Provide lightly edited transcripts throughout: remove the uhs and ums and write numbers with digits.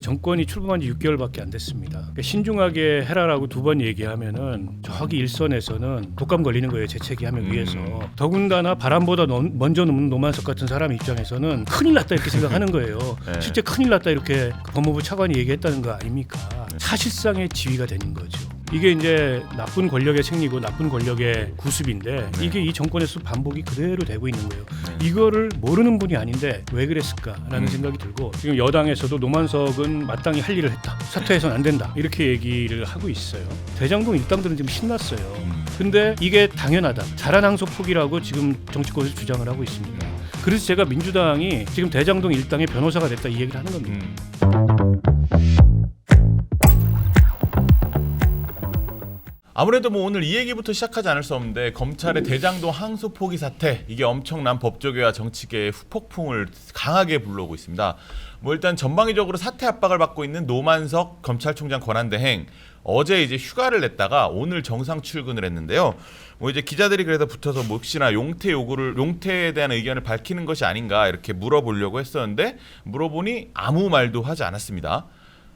정권이 출범한 지 6개월밖에 안 됐습니다. 그러니까 신중하게 해라라고 두 번 얘기하면은 저기 일선에서는 독감 걸리는 거예요. 재채기하면 위해서. 더군다나 바람보다 먼저 넘는 노만석 같은 사람 입장에서는 큰일 났다 이렇게 생각하는 거예요. 네. 실제 큰일 났다 이렇게 법무부 차관이 얘기했다는 거 아닙니까? 사실상의 지위가 되는 거죠. 이게 이제 나쁜 권력의 생리고 나쁜 권력의 구습인데 이게 이 정권에서 반복이 그대로 되고 있는 거예요. 이거를 모르는 분이 아닌데 왜 그랬을까라는 생각이 들고 지금 여당에서도 노만석은 마땅히 할 일을 했다. 사퇴해서는 안 된다. 이렇게 얘기를 하고 있어요. 대장동 일당들은 지금 신났어요. 근데 이게 당연하다. 잘한 항소 포기라고 지금 정치권에서 주장을 하고 있습니다. 그래서 제가 민주당이 지금 대장동 일당의 변호사가 됐다 이 얘기를 하는 겁니다. 아무래도 뭐 오늘 이 얘기부터 시작하지 않을 수 없는데 검찰의 대장동 항소 포기 사태 이게 엄청난 법조계와 정치계의 후폭풍을 강하게 불러오고 있습니다. 뭐 일단 전방위적으로 사퇴 압박을 받고 있는 노만석 검찰총장 권한대행 어제 이제 휴가를 냈다가 오늘 정상 출근을 했는데요. 뭐 이제 기자들이 그래서 붙어서 뭐 혹시나 용태에 대한 의견을 밝히는 것이 아닌가 이렇게 물어보려고 했었는데 물어보니 아무 말도 하지 않았습니다.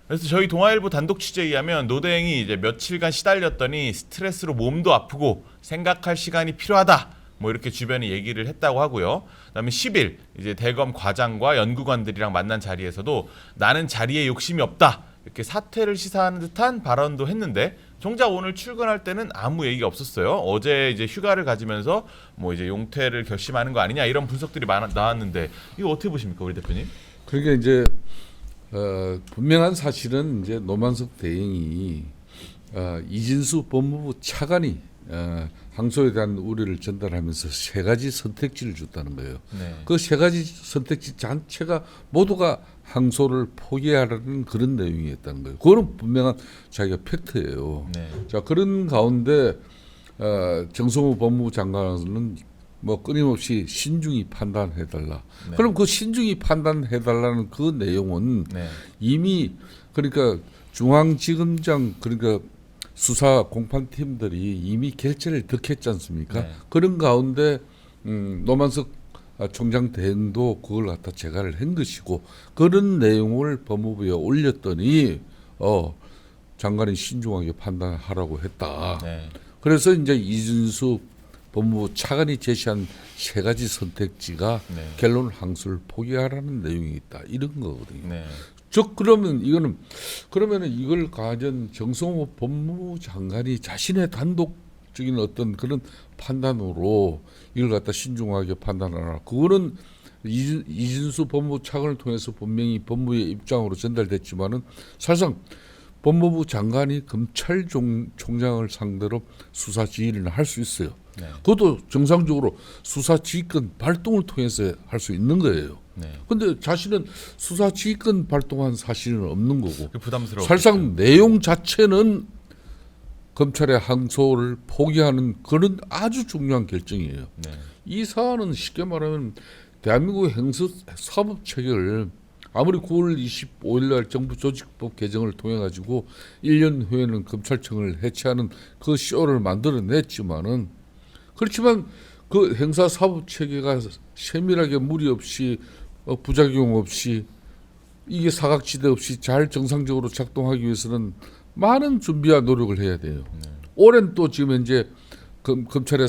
그래서 저희 동아일보 단독 취재에 의하면 노대행이 이제 며칠간 시달렸더니 스트레스로 몸도 아프고 생각할 시간이 필요하다. 뭐 이렇게 주변에 얘기를 했다고 하고요. 그다음에 10일 이제 대검 과장과 연구관들이랑 만난 자리에서도 나는 자리에 욕심이 없다. 이렇게 사퇴를 시사하는 듯한 발언도 했는데 정작 오늘 출근할 때는 아무 얘기가 없었어요. 어제 이제 휴가를 가지면서 뭐 이제 용퇴를 결심하는 거 아니냐 이런 분석들이 나왔는데 이거 어떻게 보십니까, 우리 대표님? 그러니까 이제 분명한 사실은 이제 노만석 대행이 이진수 법무부 차관이 항소에 대한 우려를 전달하면서 세 가지 선택지를 줬다는 거예요. 네. 그 세 가지 선택지 자체가 모두가 항소를 포기하라는 그런 내용이었다는 거예요. 그거는 분명한 자기가 팩트예요. 네. 자, 그런 가운데 정성호 법무부 장관은 뭐 끊임없이 신중히 판단해달라. 네. 그럼 그 신중히 판단해달라는 그 내용은 네. 이미 그러니까 중앙지검장 그러니까 수사 공판팀들이 이미 결재를 득했지 않습니까? 네. 그런 가운데 노만석 총장 대행도 그걸 갖다 제가를 한 것이고 그런 내용을 법무부에 올렸더니 장관이 신중하게 판단하라고 했다. 네. 그래서 이제 이준수 법무부 차관이 제시한 세 가지 선택지가 네. 결론 항소를 포기하라는 내용이 있다. 이런 거거든요. 네. 즉 그러면은 이걸 가진 정성호 법무부 장관이 자신의 단독적인 어떤 그런 판단으로 이걸 갖다 신중하게 판단하라. 그거는 이준수 법무부 차관을 통해서 분명히 법무부의 입장으로 전달됐지만은 사실상 법무부 장관이 검찰총장을 상대로 수사 지휘를 할 수 있어요. 네. 그것도 정상적으로 수사 지휘권 발동을 통해서 할 수 있는 거예요. 그런데 자신은 수사 지휘권 발동한 사실은 없는 거고 부담스러워. 사실상 내용 자체는 검찰의 항소를 포기하는 그런 아주 중요한 결정이에요. 네. 이 사안은 쉽게 말하면 대한민국 행사사법체계를 아무리 9월 25일 날 정부 조직법 개정을 통해 가지고 1년 후에는 검찰청을 해체하는 그 쇼를 만들어냈지만은 그렇지만 그 행사사법체계가 세밀하게 무리 없이 부작용 없이 이게 사각지대 없이 잘 정상적으로 작동하기 위해서는 많은 준비와 노력을 해야 돼요. 올해는 또 지금 이제 검찰의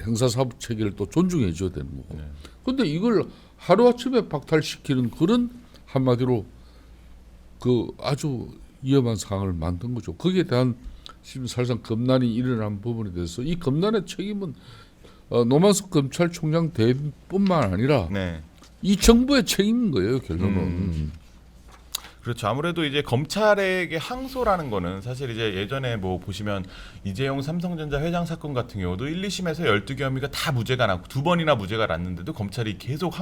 행사사법체계를 또 존중해 줘야 되는 거고. 그런데 이걸 하루아침에 박탈시키는 그런 한마디로 그 아주 위험한 상황을 만든 거죠. 거기에 대한 지금 사실상 검난이 일어난 부분에 대해서 이 검난의 책임은 노만석 검찰총장 대행뿐만 아니라 네. 이 정부의 책임인 거예요, 결론은. 그렇죠. 아무래도 이제 검찰에게 항소라는 거는 사실 이제 예전에 뭐 보시면 이재용 삼성전자 회장 사건 같은 경우도 1, 2심에서 12개 혐의가 다 무죄가 나고 2번이나 무죄가 났는데도 검찰이 계속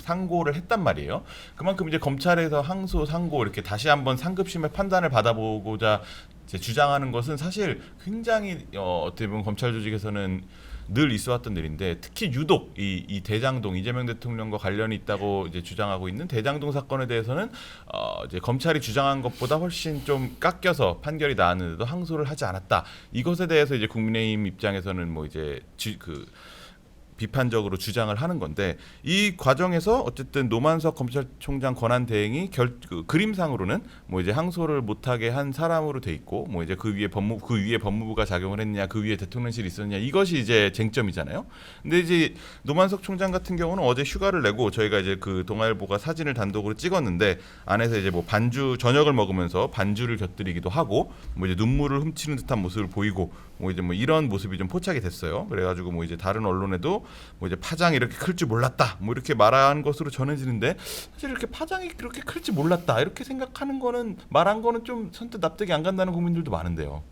상고를 했단 말이에요. 그만큼 이제 검찰에서 항소, 상고 이렇게 다시 한번 상급심의 판단을 받아보고자 이제 주장하는 것은 사실 굉장히 어떻게 보면 검찰 조직에서는 늘 있어왔던 일인데 특히 유독 이 대장동 이재명 대통령과 관련이 있다고 이제 주장하고 있는 대장동 사건에 대해서는 이제 검찰이 주장한 것보다 훨씬 좀 깎여서 판결이 나왔는데도 항소를 하지 않았다. 이것에 대해서 이제 국민의힘 입장에서는 뭐 이제 비판적으로 주장을 하는 건데 이 과정에서 어쨌든 노만석 검찰총장 권한 대행이 그림상으로는 뭐 이제 항소를 못하게 한 사람으로 돼 있고 뭐 이제 그 위에 법무부가 작용을 했냐 그 위에 대통령실이 있었냐 이것이 이제 쟁점이잖아요. 근데 이제 노만석 총장 같은 경우는 어제 휴가를 내고 저희가 이제 그 동아일보가 사진을 단독으로 찍었는데 안에서 이제 뭐 저녁을 먹으면서 반주를 곁들이기도 하고 뭐 이제 눈물을 훔치는 듯한 모습을 보이고 뭐 이제 뭐 이런 모습이 좀 포착이 됐어요. 그래가지고 뭐 이제 다른 언론에도 뭐 이제 파장이 이렇게 클 줄 몰랐다 뭐 이렇게 말한 것으로 전해지는데 사실 이렇게 파장이 그렇게 클 줄 몰랐다 이렇게 생각하는 거는 말한 거는 좀 선뜻 납득이 안 간다는 국민들도 많은데요.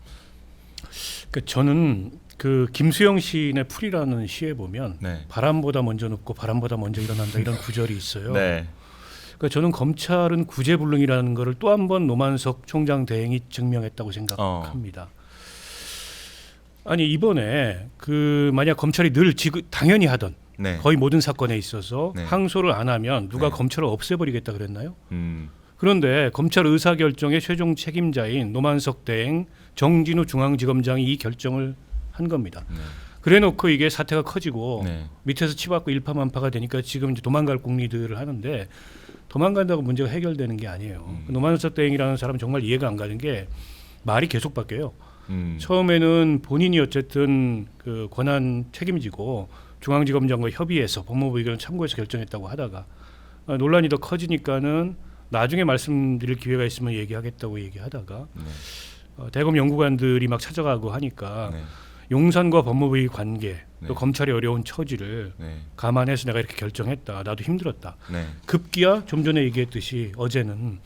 그 저는 그 김수영 시인의 풀이라는 시에 보면 네. 바람보다 먼저 눕고 바람보다 먼저 일어난다 이런 구절이 있어요. 네. 그러니까 저는 검찰은 구제불능이라는 것을 또 한 번 노만석 총장 대행이 증명했다고 생각합니다. 아니 이번에 그 만약 검찰이 늘 당연히 하던 네. 거의 모든 사건에 있어서 네. 항소를 안 하면 누가 네. 검찰을 없애버리겠다 그랬나요? 음. 그런데 검찰 의사결정의 최종 책임자인 노만석 대행, 정진우 중앙지검장이 이 결정을 한 겁니다. 네. 그래놓고 이게 사태가 커지고 네. 밑에서 치받고 일파만파가 되니까 지금 이제 도망갈 국리들을 하는데 도망간다고 문제가 해결되는 게 아니에요. 노만석 대행이라는 사람은 정말 이해가 안 가는 게 말이 계속 바뀌어요. 처음에는 본인이 어쨌든 그 권한 책임지고 중앙지검장과 협의해서 법무부 의견을 참고해서 결정했다고 하다가 논란이 더 커지니까는 나중에 말씀드릴 기회가 있으면 얘기하겠다고 얘기하다가 대검 연구관들이 막 찾아가고 하니까 네. 용산과 법무부의 관계 또 네. 검찰의 어려운 처지를 네. 감안해서 내가 이렇게 결정했다. 나도 힘들었다. 네. 급기야 좀 전에 얘기했듯이 어제는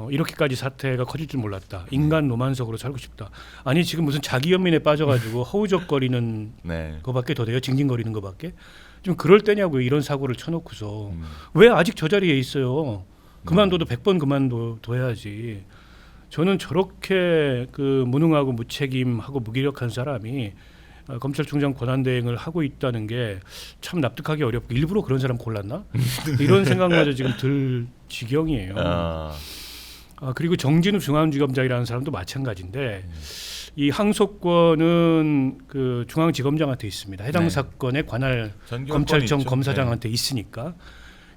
이렇게까지 사태가 커질 줄 몰랐다. 인간 노만석으로 살고 싶다. 아니 지금 무슨 자기 연민에 빠져가지고 허우적거리는 네. 거밖에 더 돼요? 징징거리는 거밖에? 좀 그럴 때냐고요. 이런 사고를 쳐놓고서 왜 아직 저 자리에 있어요? 그만둬도 100번 그만둬야지. 저는 저렇게 그 무능하고 무책임하고 무기력한 사람이 검찰총장 권한대행을 하고 있다는 게 참 납득하기 어렵고 일부러 그런 사람 골랐나? 이런 생각마저 지금 들 지경이에요. 그리고 정진우 중앙지검장이라는 사람도 마찬가지인데 이 항소권은 그 중앙지검장한테 있습니다. 해당 네. 사건에 관할 전교권이 검찰청 있죠. 검사장한테 있으니까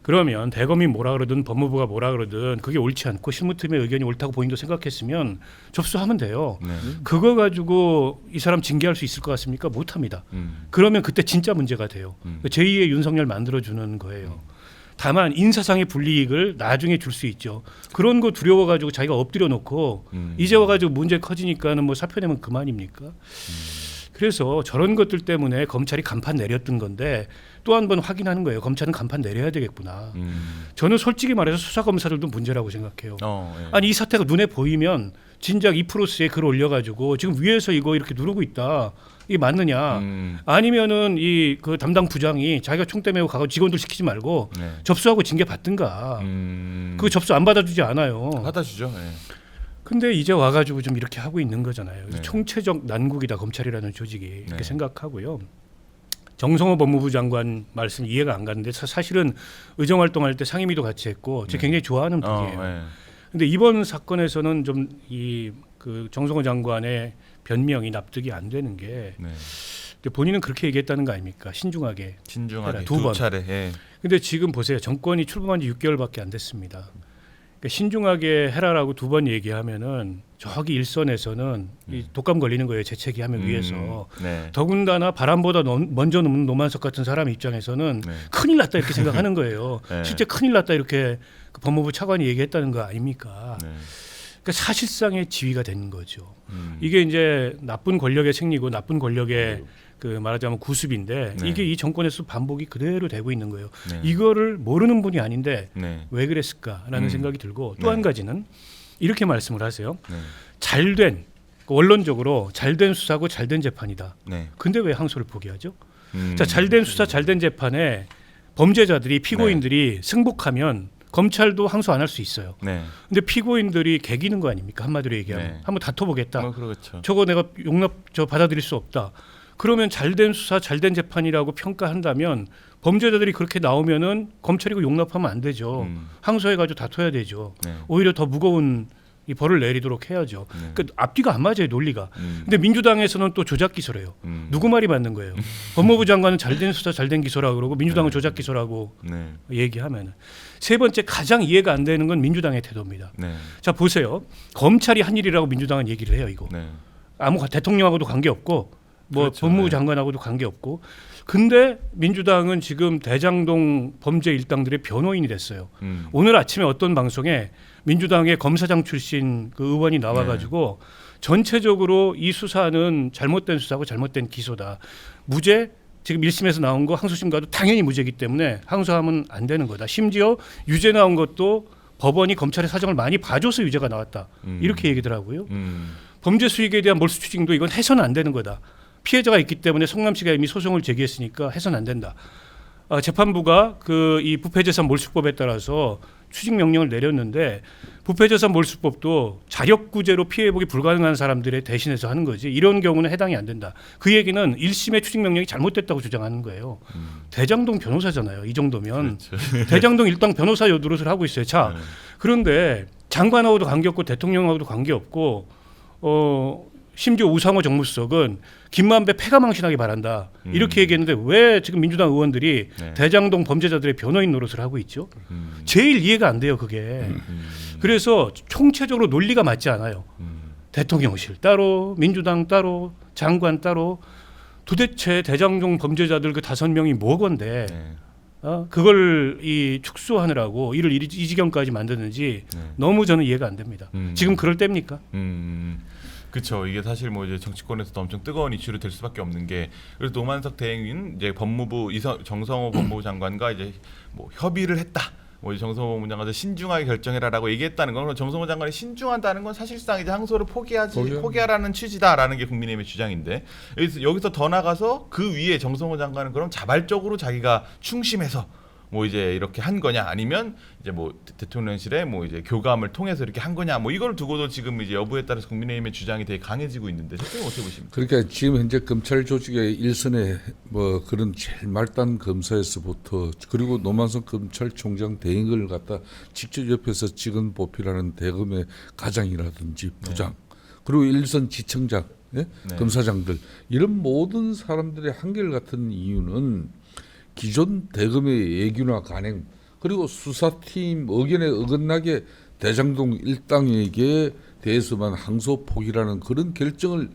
그러면 대검이 뭐라 그러든 법무부가 뭐라 그러든 그게 옳지 않고 실무팀의 의견이 옳다고 본인도 생각했으면 접수하면 돼요. 네. 그거 가지고 이 사람 징계할 수 있을 것 같습니까? 못합니다. 그러면 그때 진짜 문제가 돼요. 제2의 윤석열 만들어주는 거예요. 다만 인사상의 불이익을 나중에 줄 수 있죠. 그런 거 두려워가지고 자기가 엎드려 놓고 이제 와가지고 문제 커지니까는 뭐 사표 내면 그만입니까? 그래서 저런 것들 때문에 검찰이 간판 내렸던 건데 또 한 번 확인하는 거예요. 검찰은 간판 내려야 되겠구나. 저는 솔직히 말해서 수사검사들도 문제라고 생각해요. 예. 아니 이 사태가 눈에 보이면 진작 이프로스에 글 올려가지고 지금 위에서 이거 이렇게 누르고 있다. 이게 맞느냐? 아니면은 이 그 담당 부장이 자기가 총대 메고 가고 직원들 시키지 말고 네. 접수하고 징계 받든가. 그 접수 안 받아주지 않아요. 받아주죠. 예. 근데 이제 와가지고 좀 이렇게 하고 있는 거잖아요. 네. 총체적 난국이다 검찰이라는 조직이 이렇게 네. 생각하고요. 정성호 법무부 장관 말씀 이해가 안 가는데 사실은 의정 활동할 때 상임위도 같이 했고 제가 굉장히 좋아하는 분이에요. 예. 근데 이번 사건에서는 좀 이 그 정성호 장관의 변명이 납득이 안 되는 게 네. 근데 본인은 그렇게 얘기했다는 거 아닙니까? 신중하게. 신중하게 두 번. 두 차례. 예. 근데 지금 보세요. 정권이 출범한 지 6개월밖에 안 됐습니다. 그러니까 신중하게 해라라고 두 번 얘기하면은 저기 일선에서는 이 독감 걸리는 거예요. 재채기하면 위해서. 네. 더군다나 바람보다 먼저 눕는 노만석 같은 사람 입장에서는 네. 큰일 났다 이렇게 생각하는 거예요. 네. 실제 큰일 났다 이렇게 그 법무부 차관이 얘기했다는 거 아닙니까? 네. 그러니까 사실상의 지위가 된 거죠. 이게 이제 나쁜 권력의 생리고 나쁜 권력의 그 말하자면 구습인데 네. 이게 이 정권에서 반복이 그대로 되고 있는 거예요. 네. 이거를 모르는 분이 아닌데 네. 왜 그랬을까라는 생각이 들고 또 네. 한 가지는 이렇게 말씀을 하세요. 네. 잘된 원론적으로 잘된 수사고 잘된 재판이다. 네. 근데 왜 항소를 포기하죠? 자, 잘된 수사 잘된 재판에 범죄자들이 피고인들이 승복하면 검찰도 항소 안 할 수 있어요. 네. 근데 피고인들이 개기는 거 아닙니까? 한마디로 얘기하면 네. 한번 다퉈보겠다. 뭐 그렇죠. 저거 내가 받아들일 수 없다. 그러면 잘된 수사 잘된 재판이라고 평가한다면 범죄자들이 그렇게 나오면은 검찰이고 용납하면 안 되죠. 항소해가지고 다퉈야 되죠. 네. 오히려 더 무거운 이 벌을 내리도록 해야죠. 그러니까 앞뒤가 안 맞아요, 논리가. 근데 민주당에서는 또 조작 기소래요. 누구 말이 맞는 거예요? 법무부 장관은 잘된 수사, 잘된 기소라고 그러고 민주당은 조작 기소라고 네. 얘기하면 세 번째 가장 이해가 안 되는 건 민주당의 태도입니다. 네. 자 보세요. 검찰이 한 일이라고 민주당은 얘기를 해요. 이거 네. 대통령하고도 관계 없고 뭐 그렇죠. 법무부 네. 장관하고도 관계 없고. 근데 민주당은 지금 대장동 범죄 일당들의 변호인이 됐어요. 오늘 아침에 어떤 방송에 민주당의 검사장 출신 그 의원이 나와가지고 전체적으로 이 수사는 잘못된 수사고 잘못된 기소다. 무죄 지금 1심에서 나온 거 항소심과도 당연히 무죄이기 때문에 항소하면 안 되는 거다. 심지어 유죄 나온 것도 법원이 검찰의 사정을 많이 봐줘서 유죄가 나왔다. 이렇게 얘기더라고요. 범죄 수익에 대한 몰수 추징도 이건 해서는 안 되는 거다. 피해자가 있기 때문에 성남 씨가 이미 소송을 제기했으니까 해서는 안 된다. 재판부가 그 이 부패재산 몰수법에 따라서 추징 명령을 내렸는데 부패재산 몰수법도 자력구제로 피해보기 불가능한 사람들의 대신해서 하는 거지. 이런 경우는 해당이 안 된다. 그 얘기는 1심의 추징 명령이 잘못됐다고 주장하는 거예요. 대장동 변호사잖아요. 이 정도면. 그렇죠. 대장동 일당 변호사 노릇을 하고 있어요. 자, 그런데 장관하고도 관계없고 대통령하고도 관계없고 심지어 우상호 정무수석은 김만배 폐가 망신하기 바란다. 이렇게 얘기했는데 왜 지금 민주당 의원들이 네. 대장동 범죄자들의 변호인 노릇을 하고 있죠? 제일 이해가 안 돼요, 그게. 그래서 총체적으로 논리가 맞지 않아요. 대통령실 따로, 민주당 따로, 장관 따로. 도대체 대장동 범죄자들 그 5명이 뭐건데 네. 그걸 이 축소하느라고 이를 이 지경까지 만드는지 너무 저는 이해가 안 됩니다. 지금 그럴 때입니까? 그렇죠. 이게 사실 뭐 이제 정치권에서도 엄청 뜨거운 이슈로 될 수밖에 없는 게 그래서 노만석 대행인 이제 법무부 정성호 법무부 장관과 이제 뭐 협의를 했다. 뭐 정성호 법무부 장관도 신중하게 결정해라라고 얘기했다는 건 정성호 장관이 신중하다는 건 사실상 이제 항소를 포기하라는 취지다라는 게 국민의힘의 주장인데 여기서 더 나가서 그 위에 정성호 장관은 그럼 자발적으로 자기가 충심해서 뭐 이제 이렇게 한 거냐 아니면 이제 뭐 대통령실에 뭐 이제 교감을 통해서 이렇게 한 거냐 뭐 이걸 두고도 지금 이제 여부에 따라서 국민의힘의 주장이 되게 강해지고 있는데 대통령 어떻게 보십니까? 그러니까 지금 현재 검찰 조직의 일선에 뭐 그런 제일 말단 검사에서부터 그리고 노만석 검찰총장 대행을 갖다 직접 옆에서 찍은 보필하는 대검의 가장이라든지 부장 그리고 일선 지청장 검사장들 이런 모든 사람들의 한결같은 이유는 기존 대검의 예규나 간행 그리고 수사팀 의견에 어긋나게 대장동 일당에게 대해서만 항소 포기라는 그런 결정을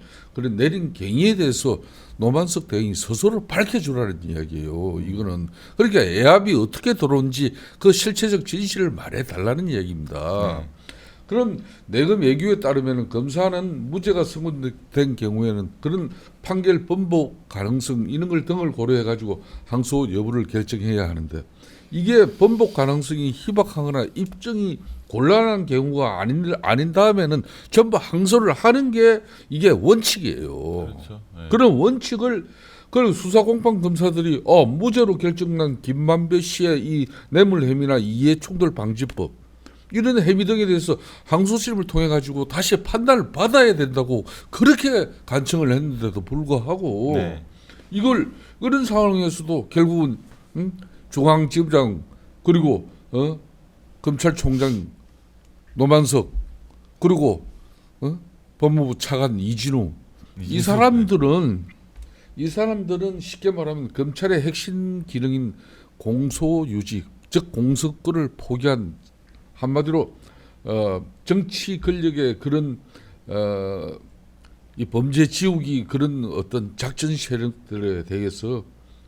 내린 경위에 대해서 노만석 대행이 스스로 밝혀주라는 이야기예요. 이거는 그러니까 애압이 어떻게 들어온지 그 실체적 진실을 말해달라는 이야기입니다. 그럼 내검 예규에 따르면 검사는 무죄가 선고된 경우에는 그런 판결 번복 가능성 이런 걸 등을 고려해 가지고 항소 여부를 결정해야 하는데 이게 번복 가능성이 희박하거나 입증이 곤란한 경우가 아닌 다음에는 전부 항소를 하는 게 이게 원칙이에요. 그렇죠. 네. 그런 원칙을 그 수사공판 검사들이 무죄로 결정난 김만배 씨의 이 뇌물혐의나 이해충돌방지법 이런 행위 등에 대해서 항소심을 통해 가지고 다시 판단을 받아야 된다고 그렇게 간청을 했는데도 불구하고 이걸 그런 상황에서도 결국은 중앙지검장 그리고 검찰총장 노만석 그리고 법무부 차관 이진우 이 사람들은 쉽게 말하면 검찰의 핵심 기능인 공소유지 즉 공석권을 포기한 한마디로 정치 권력의 그런 이 범죄 지우기 그런 어떤 작전 세력들에 대해서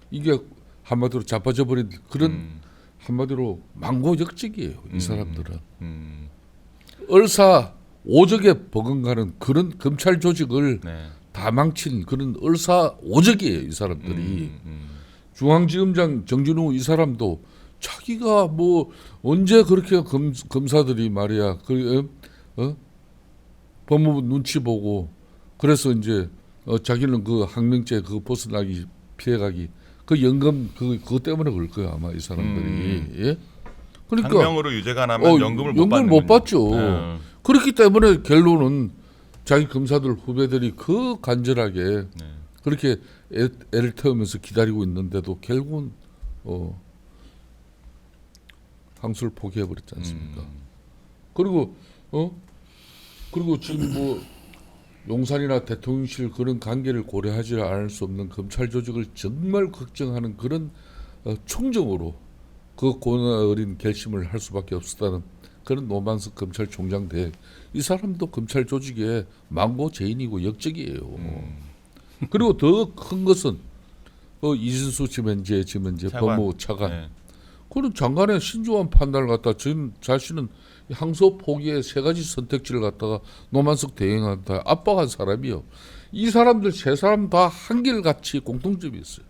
이게 한마디로 자빠져 버린 그런 한마디로 망고역직이에요. 이 사람들은 얼사 오적에 버금가는 그런 검찰 조직을 다 망친 그런 얼사 오적이에요. 이 사람들이 중앙지검장 정진우 이 사람도 자기가 뭐 언제 그렇게 검사들이 말이야 법무부 눈치 보고 그래서 이제 자기는 그 항명죄 그 벗어나기 피해가기 그 연금 그것 때문에 그럴 거야 아마 이 사람들이 예? 그러니까 항명으로 유죄가 나면 연금을 못 받죠. 그렇기 때문에 결론은 자기 검사들 후배들이 그 간절하게 그렇게 애를 태우면서 기다리고 있는데도 결국은 항소를 포기해버렸지 않습니까? 그리고 그리고 지금 뭐 용산이나 대통령실 그런 관계를 고려하지 않을 수 없는 검찰 조직을 정말 걱정하는 그런 충정으로 그 고난 어린 결심을 할 수밖에 없었다는 그런 노만석 검찰총장 대 이 사람도 검찰 조직의 망고 죄인이고 역적이에요. 그리고 더 큰 것은 이진수 지금 현재 법무부 차관 네. 그런 장관의 신중한 판단을 갖다 지금 자신은 항소 포기의 세 가지 선택지를 갖다가 노만석 대행한테 압박한 사람이요. 이 사람들 세 사람 다 한결같이 공통점이 있어요.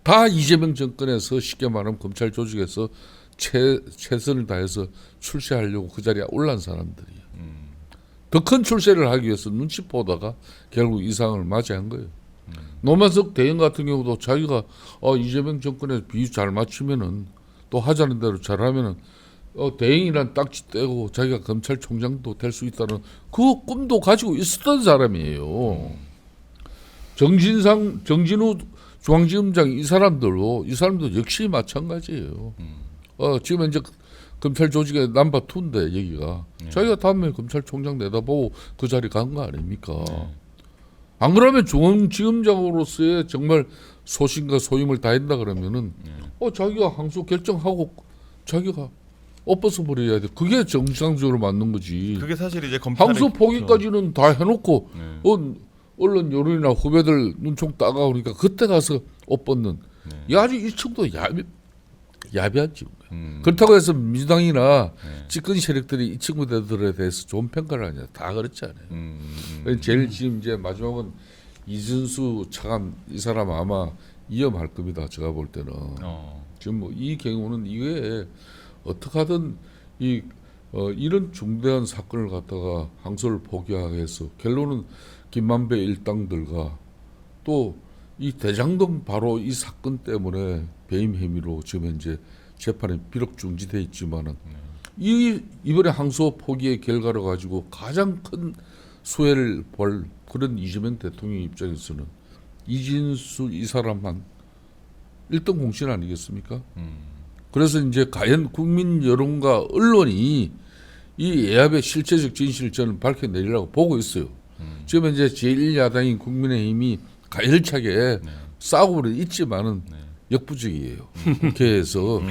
다 이재명 정권에서 쉽게 말하면 검찰 조직에서 최선을 다해서 출세하려고 그 자리에 올라온 사람들이에요. 더 큰 출세를 하기 위해서 눈치 보다가 결국 이 상황을 맞이한 거예요. 노만석 대행 같은 경우도 자기가 이재명 정권에 비유 잘 맞추면은 또 하자는 대로 잘하면은 대행이란 딱지 떼고 자기가 검찰총장도 될 수 있다는 그 꿈도 가지고 있었던 사람이에요. 정진우 중앙지검장 이 사람도 역시 마찬가지예요. 지금 이제 검찰 조직의 넘버 2인데 여기가 자기가 다음에 검찰총장 내다보고 그 자리 간 거 아닙니까? 안 그러면 중앙지검장으로서의 정말 소신과 소임을 다한다 그러면은 자기가 항소 결정하고 자기가 엎어서 버려야 돼. 그게 정상적으로 맞는 거지. 그게 사실 이제 검찰의 항소 포기까지는 다 해놓고 네. 언론 여론이나 후배들 눈총 따가오니까 그때 가서 엎었는. 이 아주 이 정도 야비하지. 그렇다고 해서 민주당이나 집권 세력들이 이 친구들에 대해서 좋은 평가를 하냐. 다 그렇지 않아요. 제일 지금 이제 마지막은 이준수 차관 이 사람 아마 위험할 겁니다. 제가 볼 때는. 지금 뭐 이 경우는 이게 어떻게 하든 이런 중대한 사건을 갖다가 항소를 포기하게 해서 결론은 김만배 일당들과 또 이 대장동 바로 이 사건 때문에 배임 혐의로 지금 현재 재판에 비록 중지돼 있지만은 이번에 항소 포기의 결과를 가지고 가장 큰 수혜를 볼 그런 이재명 대통령 입장에서는 이진수 이 사람만 1등 공신 아니겠습니까? 그래서 이제 과연 국민 여론과 언론이 이 예합의 실체적 진실을 저는 밝혀내리라고 보고 있어요. 지금 이제 제1야당인 국민의힘이 가열차게 싸우고는 있지만은 역부족이에요. 국회에서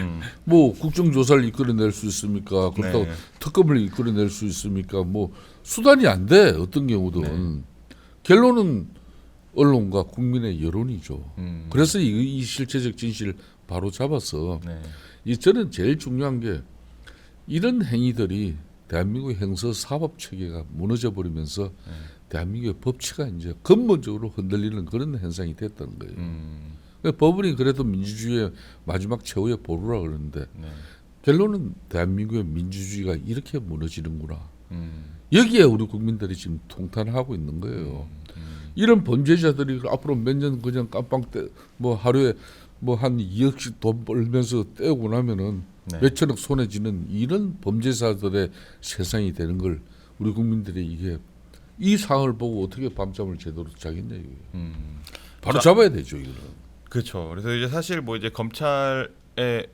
뭐 국정조사를 이끌어낼 수 있습니까? 그렇다고 특검을 이끌어낼 수 있습니까? 뭐 수단이 안 돼. 어떤 경우든 결론은 언론과 국민의 여론이죠. 그래서 이 실체적 진실을 바로 잡아서 저는 제일 중요한 게 이런 행위들이 대한민국의 형사 사법 체계가 무너져 버리면서 대한민국의 법치가 이제 근본적으로 흔들리는 그런 현상이 됐다는 거예요. 그러니까 법원이 그래도 민주주의의 마지막 최후의 보루라 그러는데 결론은 대한민국의 민주주의가 이렇게 무너지는구나. 여기에 우리 국민들이 지금 통탄하고 있는 거예요. 이런 범죄자들이 앞으로 몇 년 그냥 깜빵 뭐 하루에 뭐 한 2억씩 돈 벌면서 떼고 나면은 몇천억 손해지는 이런 범죄자들의 세상이 되는 걸 우리 국민들이 이게 이 상황을 보고 어떻게 밤잠을 제대로 자겠냐 이거예요. 바로 잡아야 되죠 이거는. 그렇죠. 그래서 이제 사실 뭐 이제 검찰에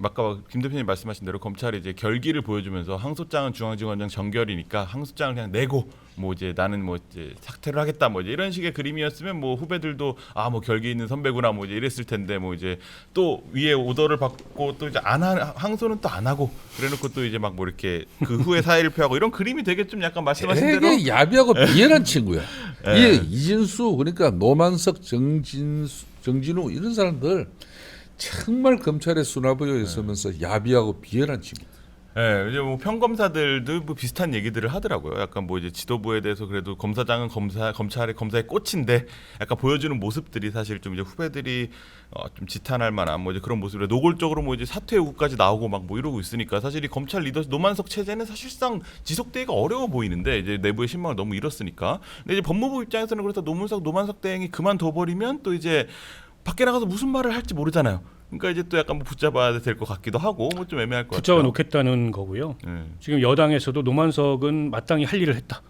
아까 김 대표님 말씀하신 대로 검찰이 이제 결기를 보여주면서 항소장은 중앙지검장 전결이니까 항소장을 그냥 내고 뭐 이제 나는 뭐 이제 사퇴를 하겠다 뭐 이제 이런 식의 그림이었으면 뭐 후배들도 뭐 결기 있는 선배구나 뭐 이제 이랬을 텐데 뭐 이제 또 위에 오더를 받고 또 이제 항소는 또 안 하고 그래놓고 또 이제 막 뭐 이렇게 그 후에 사의를 표하고 이런 그림이 되게 좀 약간 말씀하신 대로 되게 야비하고 비열한 친구야. 이 이진수 그러니까 노만석 정진우 이런 사람들 정말 검찰에 수납되어 있으면서 야비하고 비열한 친구. 네, 이제 뭐 평검사들도 뭐 비슷한 얘기들을 하더라고요. 약간 뭐 이제 지도부에 대해서 그래도 검사장은 검찰의 꽃인데 약간 보여주는 모습들이 사실 좀 이제 후배들이 좀 지탄할 만한 뭐 이제 그런 모습으로 노골적으로 뭐 이제 사퇴 요구까지 나오고 막 뭐 이러고 있으니까 사실 이 검찰 리더십 노만석 체제는 사실상 지속되기가 어려워 보이는데 이제 내부의 신망을 너무 잃었으니까. 근데 이제 법무부 입장에서는 그래서 노만석 대행이 그만둬 버리면 또 이제 밖에 나가서 무슨 말을 할지 모르잖아요. 그러니까 이제 또 약간 뭐 붙잡아야 될 것 같기도 하고 뭐 좀 애매할 것 같아요. 붙잡아 놓겠다는 거고요. 지금 여당에서도 노만석은 마땅히 할 일을 했다.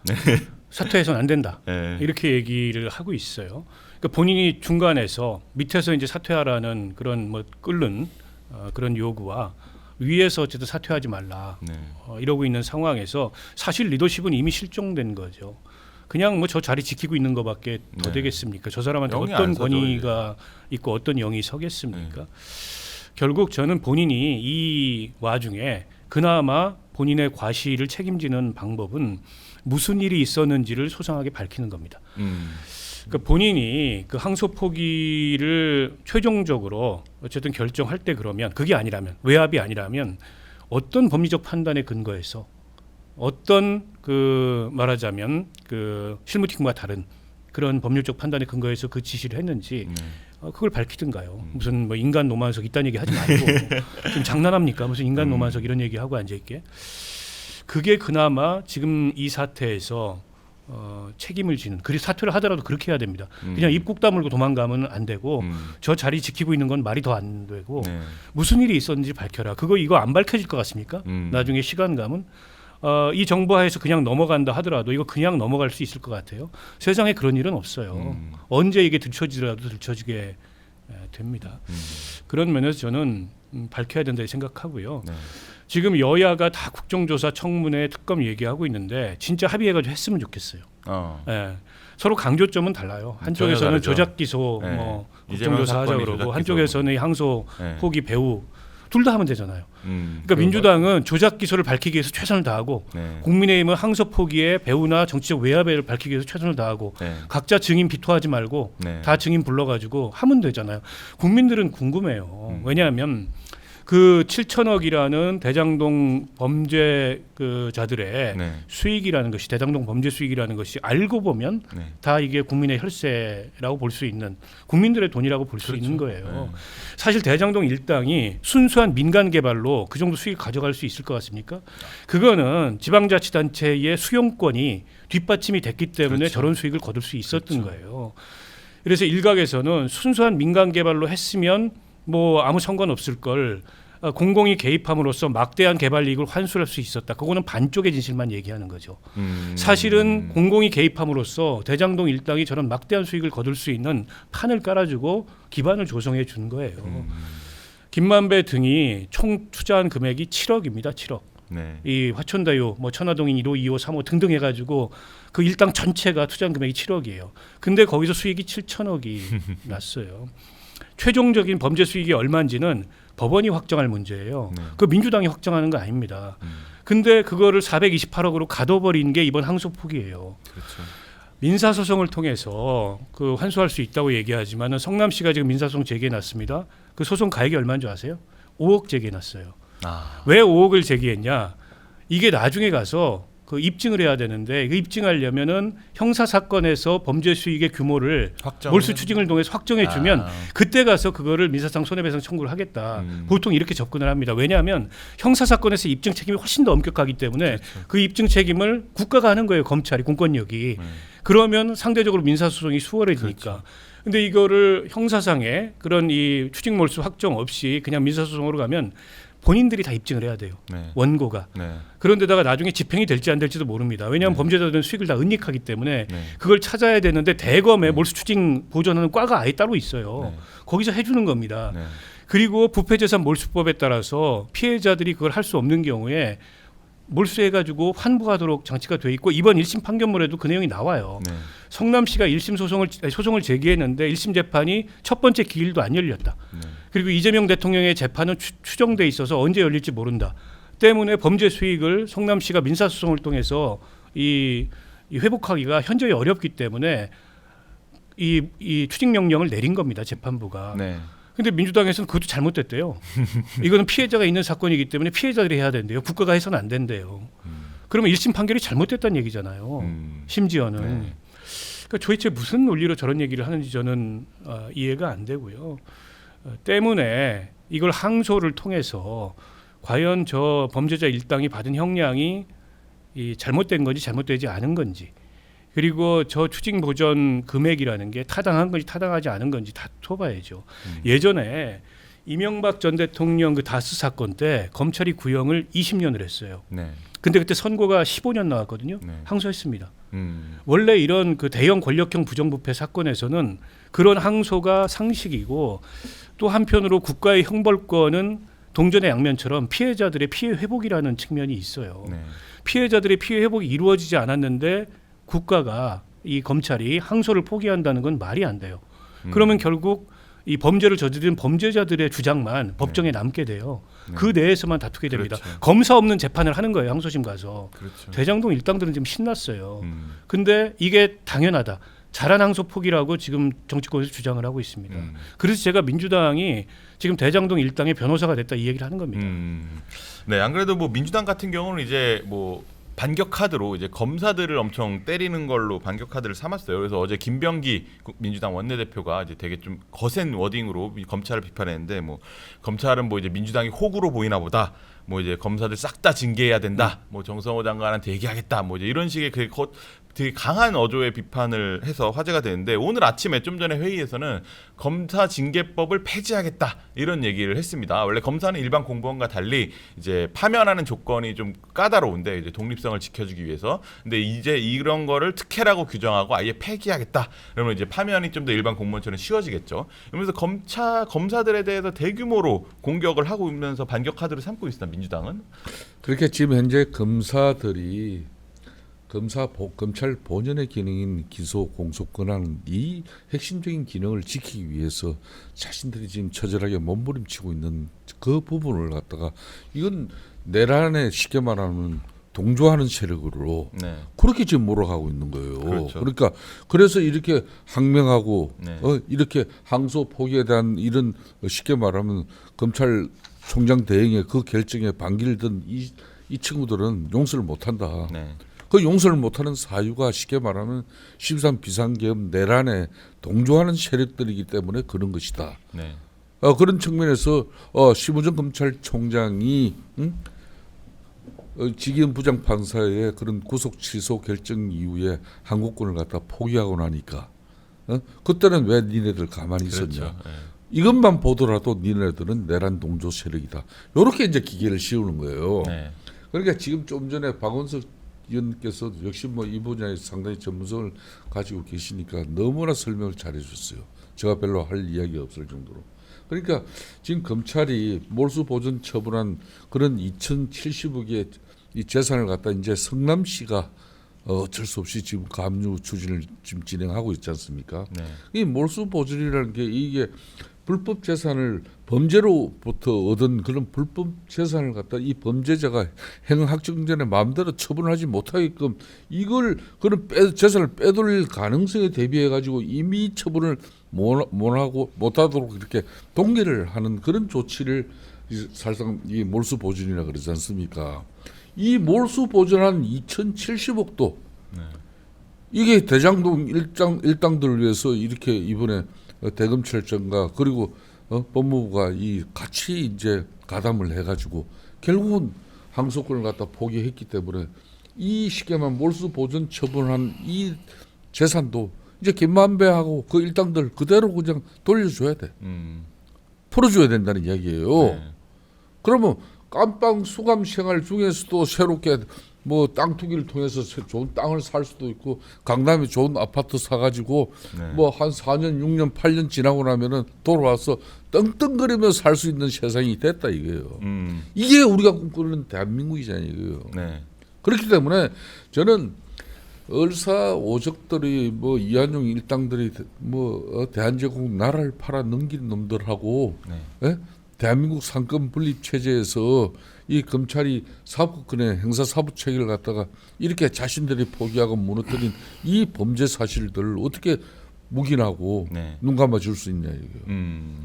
사퇴해서는 안 된다. 이렇게 얘기를 하고 있어요. 그러니까 본인이 중간에서 밑에서 이제 사퇴하라는 그런 뭐 끓는 그런 요구와 위에서 어쨌든 사퇴하지 말라 네. 이러고 있는 상황에서 사실 리더십은 이미 실종된 거죠. 그냥 뭐 저 자리 지키고 있는 것밖에 더 네. 되겠습니까? 저 사람한테 영이 어떤 안 서죠, 권위가 있고 어떤 영이 서겠습니까? 결국 저는 본인이 이 와중에 그나마 본인의 과실을 책임지는 방법은 무슨 일이 있었는지를 소상하게 밝히는 겁니다. 그러니까 본인이 그 항소 포기를 최종적으로 어쨌든 결정할 때 그러면 그게 아니라면 외압이 아니라면 어떤 법리적 판단에 근거해서 어떤 그 말하자면 그 실무팀과 다른 그런 법률적 판단에 근거해서 그 지시를 했는지 그걸 밝히든가요. 무슨 뭐 인간 노만석 이딴 얘기 하지 말고 지금 장난합니까? 무슨 인간 노만석 이런 얘기 하고 앉아 있게. 그게 그나마 지금 이 사태에서 책임을 지는. 그리고 사퇴를 하더라도 그렇게 해야 됩니다. 그냥 입국 다물고 도망가면 안 되고 저 자리 지키고 있는 건 말이 더 안 되고 네. 무슨 일이 있었는지 밝혀라. 이거 안 밝혀질 것 같습니까? 나중에 시간 가면 이 정부하에서 그냥 넘어간다 하더라도 이거 그냥 넘어갈 수 있을 것 같아요. 세상에 그런 일은 없어요. 언제 이게 들춰지더라도 들춰지게 됩니다. 그런 면에서 저는 밝혀야 된다 생각하고요. 네. 지금 여야가 다 국정조사 청문회 특검 얘기하고 있는데 진짜 합의해가지고 했으면 좋겠어요. 예. 서로 강조점은 달라요. 한쪽에서는 다르죠. 조작 기소, 네. 뭐 이재명 국정조사 하자 사건이 그러고 조작 한쪽에서는 항소 네. 포기 배후 둘 다 하면 되잖아요. 그러니까 그거 민주당은 조작 기소를 밝히기 위해서 최선을 다하고 네. 국민의힘은 항소 포기에 배후나 정치적 외압을 밝히기 위해서 최선을 다하고 네. 각자 증인 비토하지 말고 네. 다 증인 불러가지고 하면 되잖아요. 국민들은 궁금해요. 왜냐하면 그 7천억이라는 대장동 범죄 그 자들의 네. 수익이라는 것이 대장동 범죄 수익이라는 것이 알고 보면 네. 다 이게 국민의 혈세라고 볼 수 있는 국민들의 돈이라고 볼 수 있는 거예요. 네. 사실 대장동 일당이 순수한 민간 개발로 그 정도 수익 가져갈 수 있을 것 같습니까? 그거는 지방자치단체의 수용권이 뒷받침이 됐기 때문에 그렇죠. 저런 수익을 거둘 수 있었던 그렇죠. 거예요. 그래서 일각에서는 순수한 민간 개발로 했으면 뭐 아무 상관없을 걸 공공이 개입함으로써 막대한 개발 이익을 환수할 수 있었다. 그거는 반쪽의 진실만 얘기하는 거죠. 사실은 공공이 개입함으로써 대장동 일당이 저런 막대한 수익을 거둘 수 있는 판을 깔아주고 기반을 조성해 준 거예요. 김만배 등이 총 투자한 금액이 7억입니다. 7억. 네. 이 화천대유, 뭐 천화동인 1호, 2호, 3호 등등 해가지고 그 일당 전체가 투자한 금액이 7억이에요. 근데 거기서 수익이 7천억이 났어요. 최종적인 범죄 수익이 얼마인지는 법원이 확정할 문제예요. 네. 그 민주당이 확정하는 거 아닙니다. 근데 그거를 428억으로 가둬버린 게 이번 항소 포기예요. 그렇죠. 민사소송을 통해서 그 환수할 수 있다고 얘기하지만은 성남시가 지금 민사소송 제기해놨습니다. 그 소송 가액이 얼마인 줄 아세요? 5억 제기해놨어요. 왜 5억을 제기했냐? 이게 나중에 가서 그 입증을 해야 되는데 그 입증하려면은 형사 사건에서 범죄 수익의 규모를 몰수 추징을 통해서 확정해 주면 그때 가서 그거를 민사상 손해배상 청구를 하겠다. 보통 이렇게 접근을 합니다. 왜냐하면 형사 사건에서 입증 책임이 훨씬 더 엄격하기 때문에 그렇죠. 그 입증 책임을 국가가 하는 거예요. 검찰이 공권력이. 그러면 상대적으로 민사 소송이 수월해지니까. 그렇죠. 근데 이거를 형사상에 그런 이 추징 몰수 확정 없이 그냥 민사 소송으로 가면 본인들이 다 입증을 해야 돼요. 네. 원고가. 네. 그런데다가 나중에 집행이 될지 안 될지도 모릅니다. 왜냐하면 네. 범죄자들은 수익을 다 은닉하기 때문에 네. 그걸 찾아야 되는데 대검에 몰수 추징 보전하는 과가 아예 따로 있어요. 네. 거기서 해주는 겁니다. 네. 그리고 부패재산 몰수법에 따라서 피해자들이 그걸 할 수 없는 경우에 몰수해가지고 환부하도록 장치가 돼 있고 이번 1심 판결문에도 그 내용이 나와요. 네. 성남시가 1심 소송을 제기했는데 1심 재판이 첫 번째 기일도 안 열렸다. 네. 그리고 이재명 대통령의 재판은 추정돼 있어서 언제 열릴지 모른다. 때문에 범죄 수익을 성남시가 민사소송을 통해서 이 회복하기가 현저히 어렵기 때문에 이 추징 명령을 내린 겁니다. 재판부가. 네. 근데 민주당에서는 그것도 잘못됐대요. 이거는 피해자가 있는 사건이기 때문에 피해자들이 해야 된대요. 국가가 해서는 안 된대요. 그러면 1심 판결이 잘못됐다는 얘기잖아요. 심지어는. 네. 그러니까 도대체 무슨 논리로 저런 얘기를 하는지 저는 이해가 안 되고요. 때문에 이걸 항소를 통해서 과연 저 범죄자 일당이 받은 형량이 이 잘못된 건지 잘못되지 않은 건지 그리고 저 추징 보전 금액이라는 게 타당한 건지 타당하지 않은 건지 다퉈봐야죠. 예전에 이명박 전 대통령 그 다스 사건 때 검찰이 구형을 20년을 했어요. 네. 근데 그때 선고가 15년 나왔거든요. 네. 항소했습니다. 원래 이런 그 대형 권력형 부정부패 사건에서는 그런 항소가 상식이고 또 한편으로 국가의 형벌권은 동전의 양면처럼 피해자들의 피해 회복이라는 측면이 있어요. 네. 피해자들의 피해 회복이 이루어지지 않았는데 국가가 이 검찰이 항소를 포기한다는 건 말이 안 돼요. 그러면 결국 이 범죄를 저지른 범죄자들의 주장만 법정에 남게 돼요. 그 내에서만 다투게 됩니다. 그렇죠. 검사 없는 재판을 하는 거예요. 항소심 가서. 그렇죠. 대장동 일당들은 지금 신났어요. 근데 이게 당연하다. 잘한 항소 포기라고 지금 정치권에서 주장을 하고 있습니다. 그래서 제가 민주당이 지금 대장동 일당의 변호사가 됐다 이 얘기를 하는 겁니다. 네, 안 그래도 뭐 민주당 같은 경우는 이제 뭐 반격 카드로 이제 검사들을 엄청 때리는 걸로 반격 카드를 삼았어요. 그래서 어제 김병기 민주당 원내대표가 이제 되게 좀 거센 워딩으로 이 검찰을 비판했는데 뭐 검찰은 뭐 이제 민주당이 호구로 보이나 보다. 뭐 이제 검사들 싹 다 징계해야 된다. 뭐 정성호 장관한테 얘기하겠다. 뭐 이제 이런 식의 되게 강한 어조의 비판을 해서 화제가 되는데 오늘 아침에 좀 전에 회의에서는 검사 징계법을 폐지하겠다 이런 얘기를 했습니다. 원래 검사는 일반 공무원과 달리 이제 파면하는 조건이 좀 까다로운데 이제 독립성을 지켜주기 위해서 근데 이제 이런 거를 특혜라고 규정하고 아예 폐기하겠다. 그러면 이제 파면이 좀 더 일반 공무원처럼 쉬워지겠죠. 그러면서 검사들에 대해서 대규모로 공격을 하고 있면서 반격 카드를 삼고 있습니다. 민주당은. 그렇게 지금 현재 검사들이 검찰 본연의 기능인 기소, 공소, 권한 이 핵심적인 기능을 지키기 위해서 자신들이 지금 처절하게 몸부림치고 있는 그 부분을 갖다가 이건 내란에 쉽게 말하면 동조하는 세력으로 네. 그렇게 지금 몰아가고 있는 거예요. 그렇죠. 그러니까 그래서 이렇게 항명하고 네. 이렇게 항소 포기에 대한 이런 쉽게 말하면 검찰총장 대행의 그 결정에 반기를 든 이 친구들은 용서를 못한다. 네. 그 용서를 못하는 사유가 쉽게 말하면 13 비상계엄 내란에 동조하는 세력들이기 때문에 그런 것이다. 네. 그런 측면에서 심우정 검찰총장이 지기현 부장판사의 그런 구속 취소 결정 이후에 한국권을 갖다 포기하고 나니까 그때는 왜 니네들 가만히 있었냐. 그렇죠. 네. 이것만 보더라도 니네들은 내란 동조 세력이다. 이렇게 이제 기계를 씌우는 거예요. 네. 그러니까 지금 좀 전에 박원석 의원께서 역시 뭐 이 분야에 상당히 전문성을 가지고 계시니까 너무나 설명을 잘해 주셨어요. 제가 별로 할 이야기가 없을 정도로. 그러니까 지금 검찰이 몰수 보존 처분한 그런 2,070억의 이 재산을 갖다 이제 성남시가 어쩔 수 없이 지금 감유 추진을 지금 진행하고 있지 않습니까? 네. 이 몰수 보존이라는 게 이게 불법 재산을 범죄로부터 얻은 그런 불법 재산을 갖다 이 범죄자가 행 확정전에 마음대로 처분하지 못하게끔 이걸 그런 재산을 빼돌릴 가능성에 대비해 가지고 이미 처분을 못하도록 이렇게 동기를 하는 그런 조치를 사실상 이 몰수 보존이라 그러지 않습니까? 이 몰수 보존한 2,070억도 이게 대장동 일당들을 위해서 이렇게 이번에 대검찰청과 그리고 법무부가 이 같이 이제 가담을 해가지고 결국은 항소권을 갖다 포기했기 때문에 이 시기에만 몰수 보존 처분한 이 재산도 이제 김만배하고 그 일당들 그대로 그냥 돌려줘야 돼. 풀어줘야 된다는 이야기예요. 네. 그러면 깜빵 수감 생활 중에서도 새롭게 뭐 땅 투기를 통해서 좋은 땅을 살 수도 있고 강남에 좋은 아파트 사가지고 네. 뭐 한 4년, 6년, 8년 지나고 나면은 돌아와서 떵떵거리며 살 수 있는 세상이 됐다 이거예요. 이게 우리가 꿈꾸는 대한민국이잖아요. 이거예요. 네. 그렇기 때문에 저는 을사오적들이 뭐 이한용 일당들이 뭐 대한제국 나라를 팔아 넘긴 놈들하고 예? 대한민국 상권 분립 체제에서 이 검찰이 사법권의 형사 사법 체계를 갖다가 이렇게 자신들이 포기하고 무너뜨린 이 범죄 사실들을 어떻게 묵인하고 네. 눈 감아 줄 수 있냐 이거요.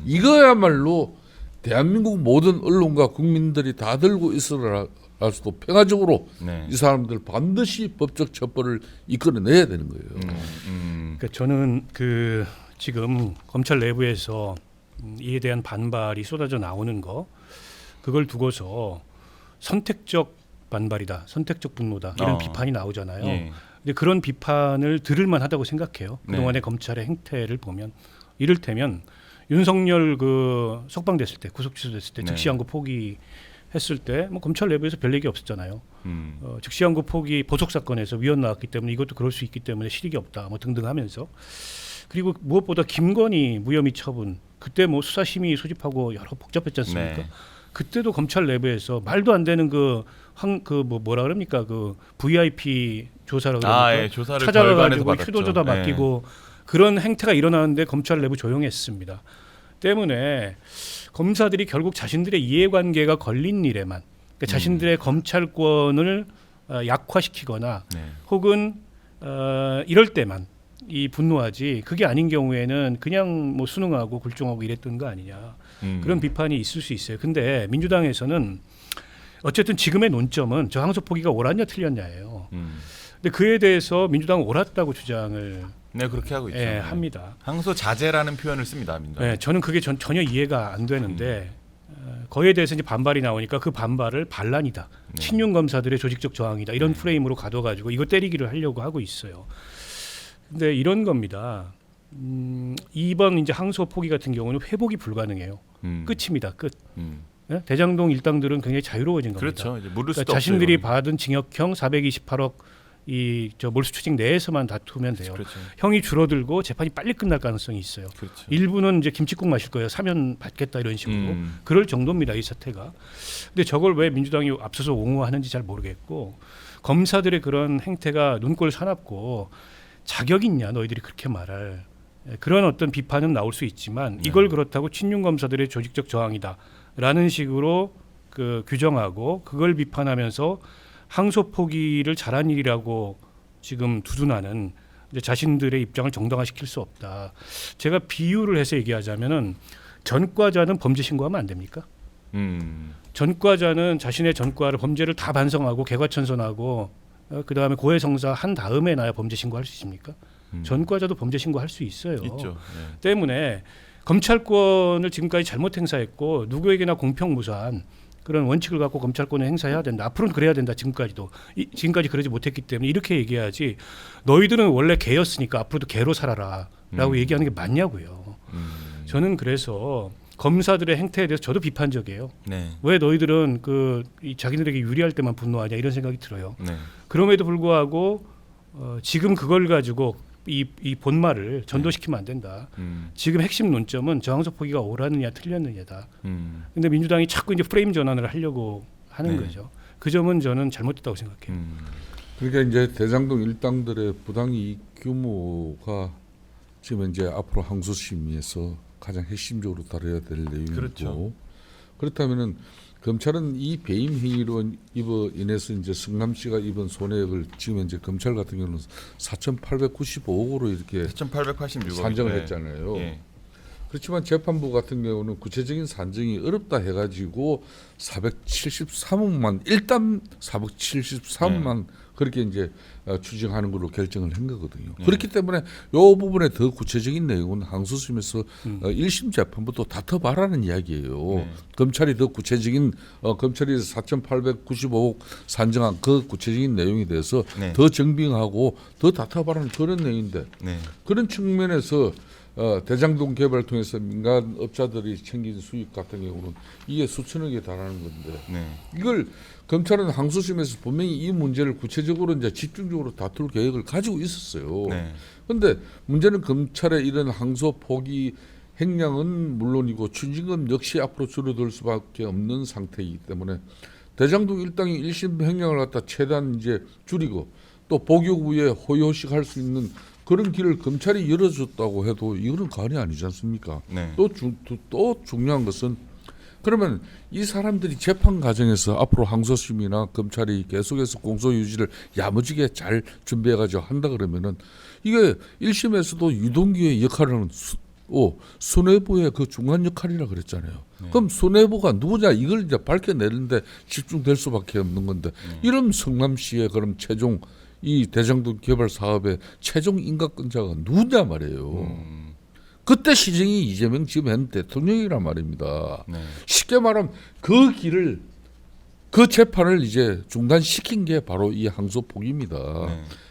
이거야말로 대한민국 모든 언론과 국민들이 다 들고 있어라서도 평화적으로 네. 이 사람들 반드시 법적 처벌을 이끌어내야 되는 거예요. 그러니까 저는 그 지금 검찰 내부에서 이에 대한 반발이 쏟아져 나오는 거 그걸 두고서 선택적 반발이다, 선택적 분노다 이런 비판이 나오잖아요. 예. 근데 그런 비판을 들을 만하다고 생각해요. 네. 그동안의 검찰의 행태를 보면 이를테면 윤석열 그 석방됐을 때 구속 취소됐을 때 네. 즉시항고 포기했을 때 뭐 검찰 내부에서 별 얘기 없었잖아요. 즉시항고 포기 보석 사건에서 위헌 나왔기 때문에 이것도 그럴 수 있기 때문에 실익이 없다 뭐 등등 하면서 그리고 무엇보다 김건희 무혐의 처분 그때 뭐 수사심의 소집하고 여러 복잡했지 않습니까? 네. 그때도 검찰 내부에서 말도 안 되는 뭐라 그럽니까 그 VIP 조사라고 그럽니까? 예, 조사를 찾아가가지고 받았죠. 휴도조사 맡기고 그런 행태가 일어나는데 검찰 내부 조용했습니다. 때문에 검사들이 결국 자신들의 이해관계가 걸린 일에만 그러니까 자신들의 검찰권을 약화시키거나 네. 혹은 이럴 때만 이 분노하지 그게 아닌 경우에는 그냥 뭐 순응하고 굴종하고 이랬던 거 아니냐 그런 비판이 있을 수 있어요. 근데 민주당에서는 어쨌든 지금의 논점은 저 항소포기가 옳았냐 틀렸냐예요. 근데 그에 대해서 민주당은 옳았다고 주장을 네, 그렇게 하고 있죠. 예, 합니다. 항소 자제라는 표현을 씁니다. 민주당. 네, 저는 그게 전혀 이해가 안 되는데 거기에 대해서 이제 반발이 나오니까 그 반발을 반란이다, 친윤 검사들의 조직적 저항이다 이런 프레임으로 가둬가지고 이거 때리기를 하려고 하고 있어요. 근데 이런 겁니다. 이번 이제 항소 포기 같은 경우는 회복이 불가능해요. 끝입니다. 끝. 네? 대장동 일당들은 굉장히 자유로워진 겁니다. 그렇죠. 이제 물을 수도 그러니까 자신들이 없어요, 받은 징역형 428억 저 몰수추징 내에서만 다투면 돼요. 그렇죠. 형이 줄어들고 재판이 빨리 끝날 가능성이 있어요. 그렇죠. 일부는 이제 김치국 마실 거예요. 사면 받겠다 이런 식으로. 그럴 정도입니다. 이 사태가. 근데 저걸 왜 민주당이 앞서서 옹호하는지 잘 모르겠고 검사들의 그런 행태가 눈꼴 사납고 자격 있냐 너희들이 그렇게 말할 그런 어떤 비판은 나올 수 있지만 이걸 그렇다고 친윤 검사들의 조직적 저항이다라는 식으로 그 규정하고 그걸 비판하면서 항소 포기를 잘한 일이라고 지금 두둔하는 이제 자신들의 입장을 정당화시킬 수 없다. 제가 비유를 해서 얘기하자면은 전과자는 범죄 신고하면 안 됩니까? 전과자는 자신의 전과를 범죄를 다 반성하고 개과천선하고 그다음에 고해성사 한 다음에 나야 범죄 신고할 수 있습니까? 전과자도 범죄 신고할 수 있어요. 있죠. 네. 때문에 검찰권을 지금까지 잘못 행사했고 누구에게나 공평무사한 그런 원칙을 갖고 검찰권을 행사해야 된다. 앞으로는 그래야 된다. 지금까지 그러지 못했기 때문에 이렇게 얘기해야지. 너희들은 원래 개였으니까 앞으로도 개로 살아라라고 얘기하는 게 맞냐고요. 저는 그래서 검사들의 행태에 대해서 저도 비판적이에요. 네. 왜 너희들은 이 자기들에게 유리할 때만 분노하냐 이런 생각이 들어요. 네. 그럼에도 불구하고 지금 그걸 가지고 이 본말을 전도시키면 안 된다. 지금 핵심 논점은 저항소 포기가 옳았느냐 틀렸느냐다. 근데 민주당이 자꾸 이제 프레임 전환을 하려고 하는 거죠. 그 점은 저는 잘못됐다고 생각해요. 그러니까 이제 대장동 일당들의 부당이익 규모가 지금 이제 앞으로 항소심의에서 가장 핵심적으로 다뤄야 될 내용이고 그렇죠. 그렇다면은 검찰은 이 배임 행위로 인해서 이제 성남 씨가 입은 손해액을 지금 이제 검찰 같은 경우는 4,895억으로 이렇게 4,886억 산정을 했잖아요. 예. 그렇지만 재판부 같은 경우는 구체적인 산정이 어렵다 해가지고 473억만 일단 473억만 그렇게 이제 추정하는 걸로 결정을 한 거거든요. 그렇기 때문에 이 부분에 더 구체적인 내용은 항소심에서 1심 재판부도 다퉈봐라는 이야기예요. 검찰이 더 구체적인 검찰이 4,895억 산정한 그 구체적인 내용에 대해서 더 정빙하고 더 다퉈봐라는 그런 내용인데 그런 측면에서 대장동 개발 통해서 민간 업자들이 챙긴 수익 같은 경우는 이게 수천억에 달하는 건데 이걸 검찰은 항소심에서 분명히 이 문제를 구체적으로 이제 집중적으로 다툴 계획을 가지고 있었어요. 그런데 문제는 검찰의 이런 항소 포기 행량은 물론이고 추징금 역시 앞으로 줄어들 수밖에 없는 상태이기 때문에 대장동 일당이 1심 행량을 갖다 최대한 이제 줄이고 또 복역 후에 호요식 할 수 있는 그런 길을 검찰이 열어줬다고 해도 이거는 관이 아니지 않습니까? 또 중요한 것은 그러면 이 사람들이 재판 과정에서 앞으로 항소심이나 검찰이 계속해서 공소 유지를 야무지게 잘 준비해가지고 한다 그러면은 이게 1심에서도 유동규의 역할을 하는 수뇌부의 그 중간 역할이라 그랬잖아요. 그럼 수뇌부가 누구냐 이걸 이제 밝혀내는데 집중될 수밖에 없는 건데 이런 성남시의 그럼 최종 이 대장동 개발 사업의 최종 인가권자가 누구냐 말이에요. 그때 시정이 이재명 지금 현 대통령이란 말입니다. 쉽게 말하면 그 길을 그 재판을 이제 중단시킨 게 바로 이 항소 포기입니다.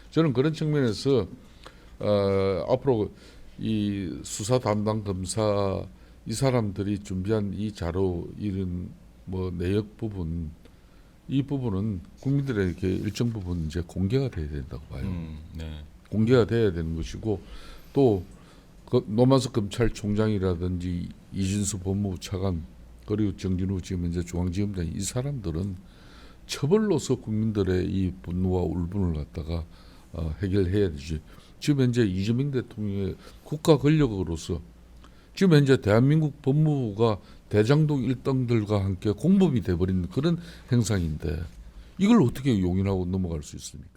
저는 그런 측면에서 앞으로 이 수사 담당 검사 이 사람들이 준비한 이 자료 이런 뭐 내역 부분 이 부분은 국민들에게 일정 부분 이제 공개가 돼야 된다고 봐요. 공개가 돼야 되는 것이고 또 그 노만석 검찰총장이라든지 이진수 법무부 차관 그리고 정진우 지금 현재 중앙지검장 이 사람들은 처벌로서 국민들의 이 분노와 울분을 갖다가 해결해야 되지. 지금 현재 이재명 대통령의 국가 권력으로서 지금 현재 대한민국 법무부가 대장동 일당들과 함께 공범이 돼버린 그런 행상인데 이걸 어떻게 용인하고 넘어갈 수 있습니까?